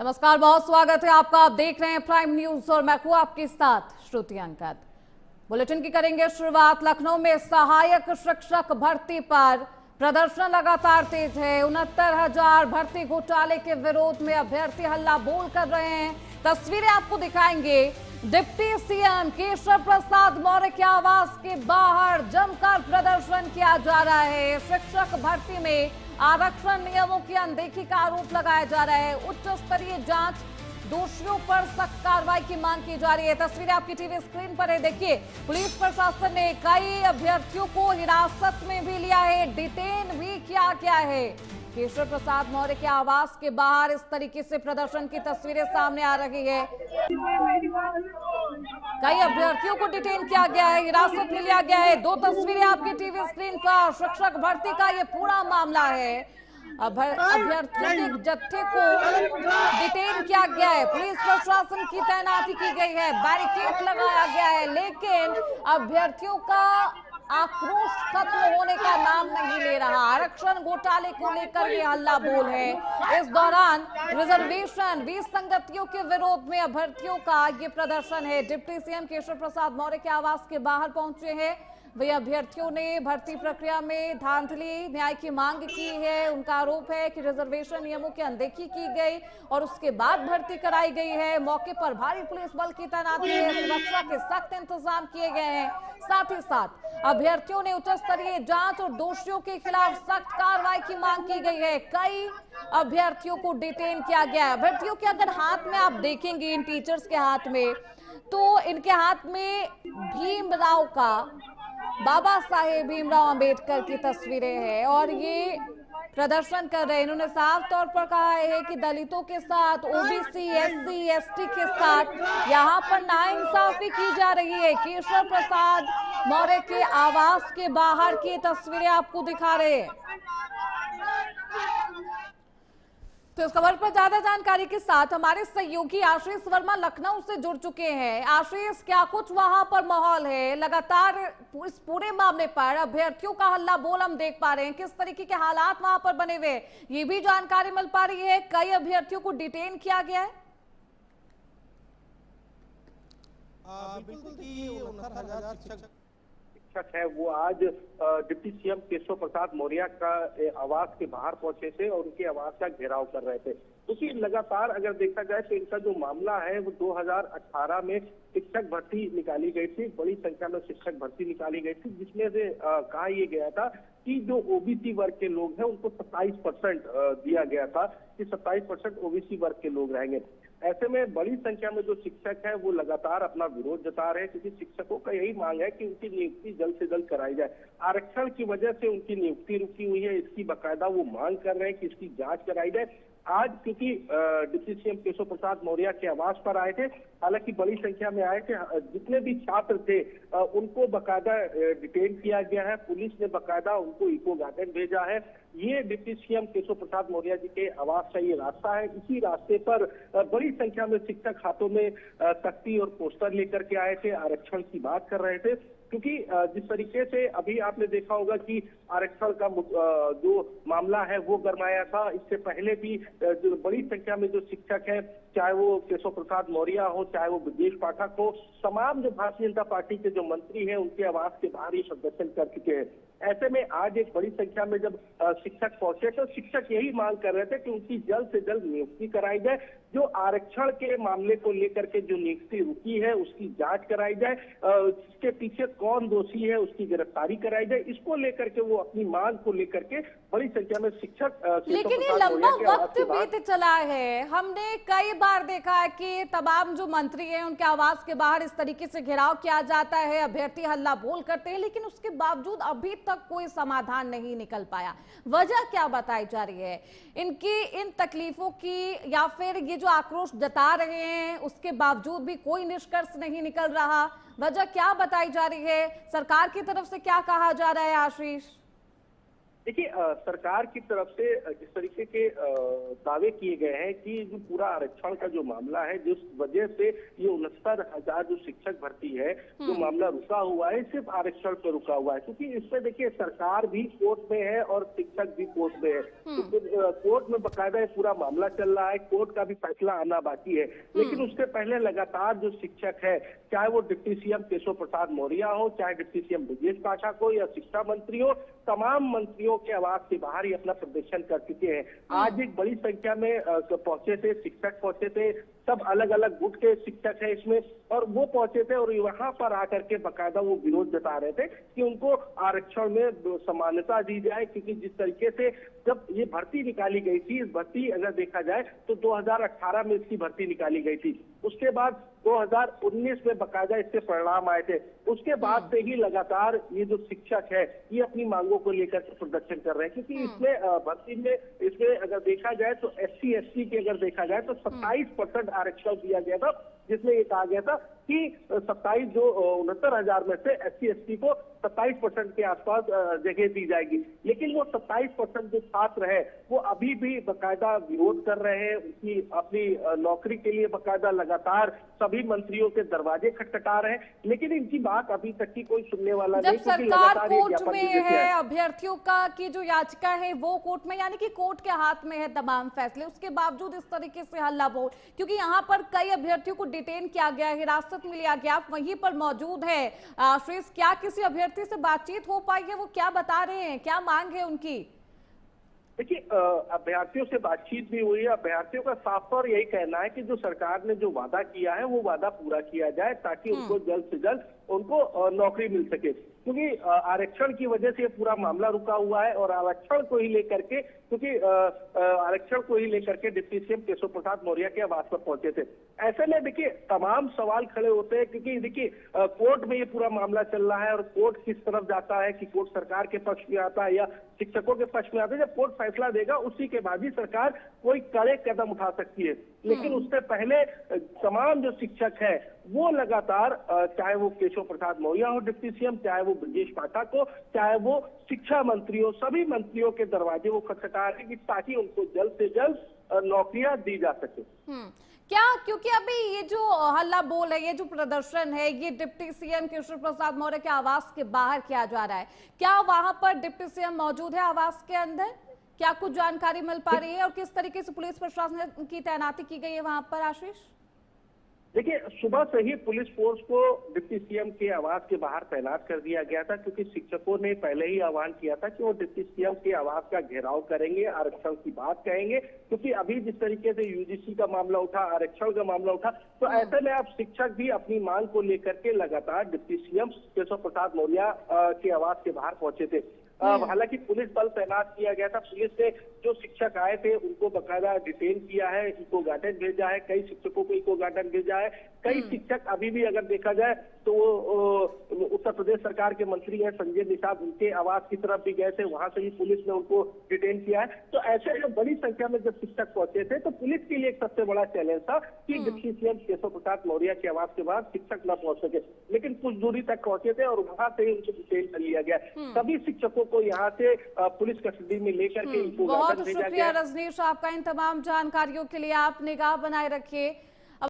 नमस्कार, बहुत स्वागत है आपका। आप देख रहे हैं प्राइम न्यूज और मैं हूं आपके साथ श्रुति अंकद। बुलेटिन की करेंगे शुरुआत। लखनऊ में सहायक शिक्षक भर्ती पर प्रदर्शन लगातार तेज है। 69,000 भर्ती घोटाले के विरोध में अभ्यर्थी हल्ला बोल कर रहे हैं। तस्वीरें आपको दिखाएंगे। डिप्टी सीएम केशव प्रसाद मौर्य के आवास के बाहर जमकर प्रदर्शन किया जा रहा है। शिक्षक भर्ती में आरक्षण नियमों की अनदेखी का आरोप लगाया जा रहा है। उच्च स्तरीय जांच, दोषियों पर सख्त कार्रवाई की मांग की जा रही है। तस्वीरें आपकी टीवी स्क्रीन पर है। देखिए, पुलिस प्रशासन ने कई अभ्यर्थियों को हिरासत में भी लिया है, डिटेन भी किया गया है। केशव प्रसाद मौर्य के आवास के बाहर इस तरीके से प्रदर्शन की तस्वीरें सामने आ रही है। कई अभ्यर्थियों को डिटेन किया गया है, हिरासत में लिया गया है। दो तस्वीरें आपकी टीवी स्क्रीन पर। शिक्षक भर्ती का ये पूरा मामला है। अभ्यर्थियों के जत्थे को डिटेन किया गया है। पुलिस प्रशासन की तैनाती की गई है, बैरिकेड लगाया गया है, लेकिन अभ्यर्थियों का आक्रोश खत्म होने का नाम नहीं ले रहा। आरक्षण घोटाले को लेकर ये हल्ला बोल है। इस दौरान रिजर्वेशन विसंगतियों के विरोध में अभ्यर्थियों का ये प्रदर्शन है। डिप्टी सीएम केशव प्रसाद मौर्य के आवास के बाहर पहुंचे हैं। वे अभ्यर्थियों ने भर्ती प्रक्रिया में धांधली, न्याय की मांग की है। उनका आरोप है कि रिजर्वेशन नियमों की अनदेखी की गई और उसके बाद भर्ती कराई गई है। मौके पर भारी पुलिस बल की तैनाती है, सुरक्षा के सख्त इंतजाम किए गए हैं। साथ ही साथ अभ्यर्थियों ने उच्च स्तरीय जांच और दोषियों के खिलाफ सख्त कार्रवाई की मांग की गई है। कई अभ्यर्थियों को डिटेन किया गया है। अभ्यर्थियों के अगर हाथ में आप देखेंगे, इन टीचर्स के हाथ में, तो इनके हाथ में भीमराव का, बाबा साहेब भीमराव अंबेडकर की तस्वीरें हैं और ये प्रदर्शन कर रहे हैं। इन्होंने साफ तौर पर कहा है कि दलितों के साथ, ओबीसी, एससी, एसटी के साथ यहाँ पर नाइंसाफी की जा रही है। केशव प्रसाद मौर्य के आवास के बाहर की तस्वीरें आपको दिखा रहे हैं। तो इस खबर पर ज्यादा जानकारी के साथ हमारे सहयोगी आशीष वर्मा लखनऊ से जुड़ चुके हैं। आशीष, क्या कुछ वहां पर माहौल है? लगातार इस पूरे मामले पर अभ्यर्थियों का हल्ला बोल हम देख पा रहे हैं। किस तरीके के हालात वहां पर बने हुए, ये भी जानकारी मिल पा रही है। कई अभ्यर्थियों को डिटेन किया गया है। बिल्कुल, 69,000 शिक्षक है वो आज डिप्टी सीएम केशव प्रसाद मौर्य का आवास के बाहर पहुंचे थे और उनके आवास का घेराव कर रहे थे। क्योंकि लगातार अगर देखा जाए तो इनका जो मामला है वो 2018 में शिक्षक भर्ती निकाली गई थी। बड़ी संख्या में शिक्षक भर्ती निकाली गई थी, जिसमें से कहा यह गया था कि जो ओबीसी वर्ग के लोग हैं उनको 27% दिया गया था कि 27% ओबीसी वर्ग के लोग रहेंगे। ऐसे में बड़ी संख्या में जो शिक्षक हैं वो लगातार अपना विरोध जता रहे हैं, क्योंकि शिक्षकों का यही मांग है कि उनकी नियुक्ति जल्द से जल्द कराई जाए। आरक्षण की वजह से उनकी नियुक्ति रुकी हुई है, इसकी बकायदा वो मांग कर रहे हैं कि इसकी जांच कराई जाए। आज क्योंकि डिप्टी सीएम केशव प्रसाद मौर्य के आवास पर आए थे, हालांकि बड़ी संख्या में आए थे, जितने भी छात्र थे उनको बकायदा डिटेन किया गया है। पुलिस ने बकायदा उनको इको गार्डन भेजा है। ये डिप्टी सीएम केशव प्रसाद मौर्य जी के आवास का ये रास्ता है। इसी रास्ते पर बड़ी संख्या में शिक्षक हाथों में तख्ती और पोस्टर लेकर के आए थे, आरक्षण की बात कर रहे थे। क्योंकि जिस तरीके से अभी आपने देखा होगा कि आरक्षण का जो मामला है वो गरमाया था। इससे पहले भी जो बड़ी संख्या में जो शिक्षक हैं, चाहे वो केशव प्रसाद मौर्य हो, चाहे वो ब्रजेश पाठक हो, तमाम जो भारतीय जनता पार्टी के जो मंत्री हैं उनके आवास के बाहर ये प्रदर्शन कर चुके हैं। ऐसे में आज एक बड़ी संख्या में जब शिक्षक पहुंचे तो शिक्षक यही मांग कर रहे थे कि उनकी जल्द से जल्द नियुक्ति कराई जाए। जो आरक्षण के मामले को लेकर के जो नियुक्ति रुकी है उसकी जांच कराई जाए, इसके पीछे कौन दोषी है उसकी गिरफ्तारी कराई जाए। इसको लेकर के वो अपनी मांग को लेकर के बड़ी संख्या में शिक्षक, लेकिन ये लंबा वक्त बीत चला है। हमने कई बार देखा है कि तमाम जो मंत्री हैं उनके आवास के बाहर इस तरीके से घेराव किया जाता है, अभ्यर्थी हल्ला बोल करते हैं, लेकिन उसके बावजूद अभी तक कोई समाधान नहीं निकल पाया। वजह क्या बताई जा रही है इनकी इन तकलीफों की, या फिर ये जो आक्रोश जता रहे हैं उसके बावजूद भी कोई निष्कर्ष नहीं निकल रहा? वजह क्या बताई जा रही है? सरकार की तरफ से क्या कहा जा रहा है आशीष? देखिए सरकार की तरफ से जिस तरीके के दावे किए गए हैं कि जो पूरा आरक्षण का जो मामला है, जिस वजह से ये 69,000 जो शिक्षक भर्ती है, जो मामला रुका हुआ है, सिर्फ आरक्षण पर रुका हुआ है। क्योंकि इसमें देखिए सरकार भी कोर्ट में है और शिक्षक भी कोर्ट में है, तो कोर्ट में बकायदा ये पूरा मामला चल रहा है, कोर्ट का भी फैसला आना बाकी है। लेकिन उससे पहले लगातार जो शिक्षक है, चाहे वो डिप्टी सीएम केशव प्रसाद मौर्य हो, चाहे डिप्टी सीएम ब्रजेश पाठक हो या शिक्षा मंत्री हो, तमाम मंत्रियों के आवास के बाहर ही अपना प्रदर्शन कर चुके हैं। आज एक बड़ी संख्या में पहुंचे थे, शिक्षक पहुंचे थे, सब अलग अलग गुट के शिक्षक है इसमें, और वो पहुंचे थे और वहां पर आकर के बकायदा वो विरोध जता रहे थे कि उनको आरक्षण में समानता दी जाए। क्योंकि जिस तरीके से जब ये भर्ती निकाली गई थी, इस भर्ती अगर देखा जाए तो 2018 में इसकी भर्ती निकाली गई थी, उसके बाद 2019 में बकायदा इसके परिणाम आए थे। उसके बाद से ही लगातार ये जो शिक्षक है ये अपनी मांगों को लेकर के प्रदर्शन कर रहे हैं। क्योंकि इसमें भर्ती में इसमें अगर देखा जाए तो SC ST के अगर देखा जाए तो 27% आरक्षण दिया गया था, जिसमें ये कहा गया था कि 69,000 में से SC ST को 27% के आसपास जगह दी जाएगी। लेकिन वो 27% जो छात्र है वो अभी भी बकायदा विरोध कर रहे हैं, उनकी अपनी नौकरी के लिए बकायदा लगातार सभी मंत्रियों के दरवाजे खटखटा रहे हैं। लेकिन इनकी बात अभी तक की कोई सुनने वाला नहीं। जब सरकार कोर्ट में है, अभ्यर्थियों का की जो याचिका है वो कोर्ट में, यानी कि कोर्ट के हाथ में है तमाम फैसले, उसके बावजूद इस तरीके से हल्ला बोल, क्योंकि यहाँ पर कई अभ्यर्थियों को डिटेन किया गया, हिरासत में लिया गया, आप वहीं पर मौजूद है। श्रेष्ठ, क्या किसी अभ्यर्थी से बातचीत हो पाई है? वो क्या बता रहे हैं, क्या मांग है उनकी? देखिए अभ्यर्थियों से बातचीत भी हुई है। अभ्यर्थियों का साफ तौर यही कहना है कि जो सरकार ने जो वादा किया है वो वादा पूरा किया जाए, ताकि उनको जल्द से जल्द उनको नौकरी मिल सके। क्योंकि आरक्षण की वजह से ये पूरा मामला रुका हुआ है, और आरक्षण को ही लेकर के, क्योंकि आरक्षण को ही लेकर के डिप्टी सीएम केशव प्रसाद मौर्य के आवास पर पहुंचे थे। ऐसे में देखिए तमाम सवाल खड़े होते हैं, क्योंकि देखिए कोर्ट में ये पूरा मामला चल रहा है, और कोर्ट किस तरफ जाता है, कि कोर्ट सरकार के पक्ष में आता है या शिक्षकों के पक्ष में आता है। जब कोर्ट फैसला देगा उसी के बाद ही सरकार कोई कड़े कदम उठा सकती है। लेकिन उससे पहले तमाम जो शिक्षक है वो लगातार, चाहे वो केशव प्रसाद मौर्य हो डिप्टी सीएम, चाहे वो ब्रजेश पाठक हो, चाहे वो शिक्षा मंत्री हो, सभी मंत्रियों के दरवाजे वो खटखटा रहे हैं ताकि उनको जल्द से जल्द नौकरियां दी जा सके। क्या, क्योंकि अभी ये जो हल्ला बोल है, ये जो प्रदर्शन है, ये डिप्टी सीएम केशव प्रसाद मौर्य के आवास के बाहर किया जा रहा है, क्या वहां पर डिप्टी सीएम मौजूद है आवास के अंदर? क्या कुछ जानकारी मिल पा रही है, और किस तरीके से पुलिस प्रशासन की तैनाती की गई है वहां पर? आशीष, देखिए सुबह से ही पुलिस फोर्स को डिप्टी सीएम के आवास के बाहर तैनात कर दिया गया था, क्योंकि शिक्षकों ने पहले ही आह्वान किया था कि वो डिप्टी सीएम के आवास का घेराव करेंगे, आरक्षण की बात कहेंगे। क्योंकि अभी जिस तरीके से UGC का मामला उठा, आरक्षण का मामला उठा, तो ऐसे में अब शिक्षक भी अपनी मांग को लेकर के लगातार डिप्टी सीएम केशव प्रसाद मौर्य के आवास के बाहर पहुंचे थे। हालांकि पुलिस बल तैनात किया गया था। पुलिस ने जो शिक्षक आए थे उनको बकायदा डिटेन किया है, इको गार्डन भेजा है, कई शिक्षकों को इको गार्डन भेजा है। कई शिक्षक अभी भी अगर देखा जाए तो उत्तर प्रदेश सरकार के मंत्री हैं संजय निषाद, उनके आवास की तरफ भी गए थे, वहां से भी पुलिस ने उनको डिटेन किया है। तो ऐसे में बड़ी संख्या में जब शिक्षक पहुंचे थे तो पुलिस के लिए एक सबसे बड़ा चैलेंज था कि डिप्टी सीएम केशव प्रसाद मौर्य के आवास के बाद शिक्षक न पहुंच सके। लेकिन कुछ दूरी तक पहुंचे थे और वहां से ही उनको डिटेन कर लिया गया। सभी शिक्षकों को यहाँ से पुलिस कस्टडी में लेकर के इनको बहुत शुक्रिया रजनीश आपका इन तमाम जानकारियों के लिए। आप निगाह बनाए रखिए।